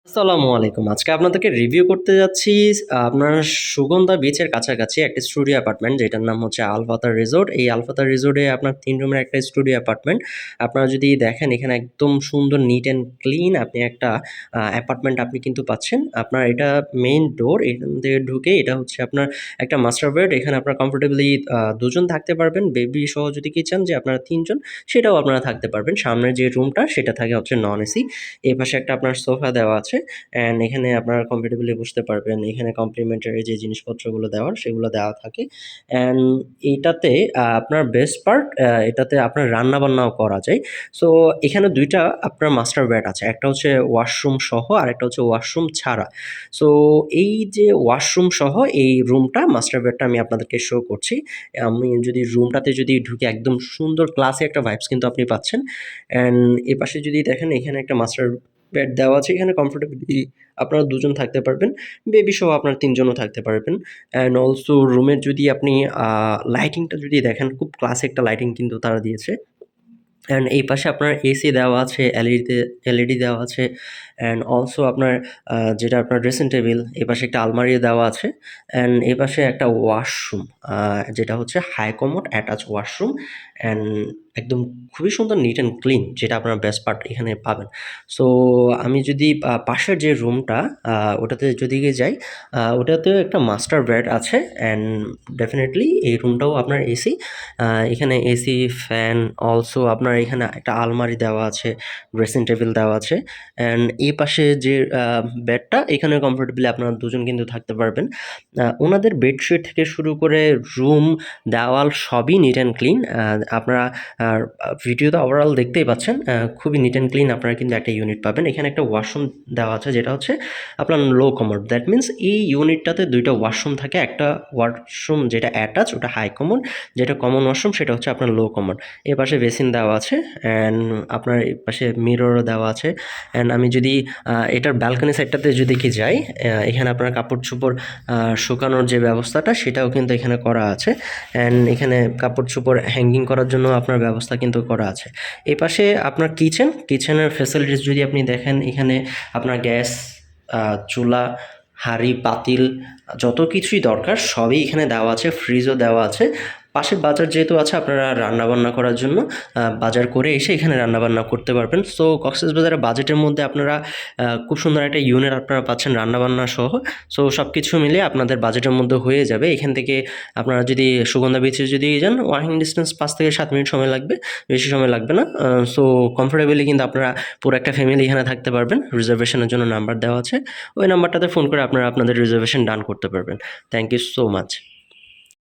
আসসালামু আলাইকুম। আজকে আপনাদেরকে রিভিউ করতে যাচ্ছি আপনার সুগন্ধা বিচের কাছাকাছি একটা স্টুডিও অ্যাপার্টমেন্ট যেটার নাম হচ্ছে আলফাতার রিসোর্ট। এই আলফাতার রিসোর্টে আপনার ৩ রুমের একটা স্টুডিও অ্যাপার্টমেন্ট। আপনারা যদি দেখেন এখানে একদম সুন্দর নিট অ্যান্ড ক্লিন আপনি একটা অ্যাপার্টমেন্ট আপনি কিন্তু পাচ্ছেন। আপনার এটা মেইন ডোর, এখান থেকে ঢুকে এটা হচ্ছে আপনার একটা মাস্টার বেড। এখানে আপনারা কমফোর্টেবলি ২ জন থাকতে পারবেন। বেবি সহ যদি কি চান যে আপনারা ৩ জন সেটাও আপনারা থাকতে পারবেন। সামনের যে রুমটা সেটা থাকে হচ্ছে নন এসি। এই পাশে একটা আপনার সোফা দেওয়া আছে। অ্যান্ড এখানে আপনারা কমফোর্টেবলি বসতে পারবেন। এখানে কমপ্লিমেন্টারি যে জিনিসপত্রগুলো দেওয়ার সেগুলো দেওয়া থাকে। অ্যান্ড এইটাতে আপনার বেস্ট পার্ট এটাতে আপনার রান্নাবান্নাও করা যায়। সো এখানে ২ টা আপনার মাস্টার বেড আছে। একটা হচ্ছে ওয়াশরুম সহ আরেকটা হচ্ছে ওয়াশরুম ছাড়া। সো এই যে ওয়াশরুম সহ এই রুমটা মাস্টার বেডটা আমি আপনাদেরকে শো করছি। আমি যদি রুমটাতে যদি ঢুকে একদম সুন্দর ক্লাসি একটা ভাইবস কিন্তু আপনি পাচ্ছেন। অ্যান্ড এপাশে যদি দেখেন এখানে একটা মাস্টার বেড দেওয়া আছে। এখানে কমফোর্টেবলি আপনারা ২ জন থাকতে পারবেন। বেবি সহ আপনারা ৩ জনও থাকতে পারবেন। অ্যান্ড অলসো রুমের যদি আপনি লাইটিংটা যদি দেখেন খুব ক্লাসি একটা লাইটিং কিন্তু তারা দিয়েছে। অ্যান্ড এই পাশে আপনার এসি দেওয়া আছে, এলইডি দেওয়া আছে। অ্যান্ড অলসো আপনার যেটা আপনার ড্রেসিং টেবিল, এপাশে একটা আলমারিও দেওয়া আছে। অ্যান্ড এপাশে একটা ওয়াশরুম যেটা হচ্ছে high commode attach washroom. And একদম খুবই সুন্দর নিট অ্যান্ড ক্লিন, যেটা আপনার বেস্ট পার্ট এখানে পাবেন। সো আমি যদি পাশের যে রুমটা ওটাতে যদি যাই, ওটাতেও একটা মাস্টার বেড আছে। অ্যান্ড ডেফিনেটলি এই রুমটাও আপনার এসি। এখানে এসি, ফ্যান, অলসো আপনার এখানে একটা আলমারি দেওয়া আছে, ড্রেসিং টেবিল দেওয়া আছে। অ্যান্ড এই পাশে যে বেডটা এখানে কমফোর্টেবলি আপনারা ২ জন কিন্তু থাকতে পারবেন। ওনাদের বেডশিট থেকে শুরু করে রুম, দেওয়াল সবই নিট অ্যান্ড ক্লিন। আপনারা ভিডিওতে ওভারঅল দেখতেই পাচ্ছেন খুবই নিট অ্যান্ড ক্লিন আপনারা কিন্তু একটা ইউনিট পাবেন। এখানে একটা ওয়াশরুম দেওয়া আছে যেটা হচ্ছে আপনার লো কমোড। দ্যাট মিনস এই ইউনিটটাতে ২ টা ওয়াশরুম থাকে। একটা ওয়াশরুম যেটা অ্যাটাচ ওটা হাই কমোড, যেটা কমন ওয়াশরুম সেটা হচ্ছে আপনার লো কমন। এপাশে বেসিন দেওয়া আছে। অ্যান্ড আপনার এপাশে মিররও দেওয়া আছে। অ্যান্ড আমি যদি এটার ব্যালকনি সাইডটাতে যদি কি যাই, এখানে আপনার কাপড়-চোপড় শুকানোর যে ব্যবস্থাটা সেটাও কিন্তু এখানে করা আছে। অ্যান্ড এখানে কাপড়-চোপড় হ্যাঙ্গিং করার জন্য আপনার ব্যবস্থা কিন্তু করা আছে। এপাশে আপনার কিচেনের ফ্যাসিলিটিস যদি আপনি দেখেন, এখানে আপনার গ্যাস, চুলা, হাঁড়ি, পাতিল যত কিছুই দরকার সবই এখানে দেওয়া আছে। ফ্রিজও দেওয়া আছে। পাশে বাজার যেহেতু আছে আপনারা রান্নাবান্না করার জন্য বাজার করে এসে এখানে রান্নাবান্না করতে পারবেন। সো কক্সবাজারের বাজেটের মধ্যে আপনারা খুব সুন্দর একটা ইউনিট আপনারা পাচ্ছেন রান্নাবান্না সহ। সো সব কিছু মিলিয়ে আপনাদের বাজেটের মধ্যে হয়ে যাবে। এখান থেকে আপনারা যদি সুগন্ধা বিচে যদি যান, ওয়াকিং ডিস্টেন্স ৫ থেকে ৭ মিনিট সময় লাগবে, বেশি সময় লাগবে না। সো কমফোর্টেবলি কিন্তু আপনারা পুরো একটা ফ্যামিলি এখানে থাকতে পারবেন। রিজার্ভেশনের জন্য নাম্বার দেওয়া আছে। ওই নাম্বারটাতে ফোন করে আপনারা আপনাদের রিজার্ভেশন ডান করতে পারবেন। Thank you so much.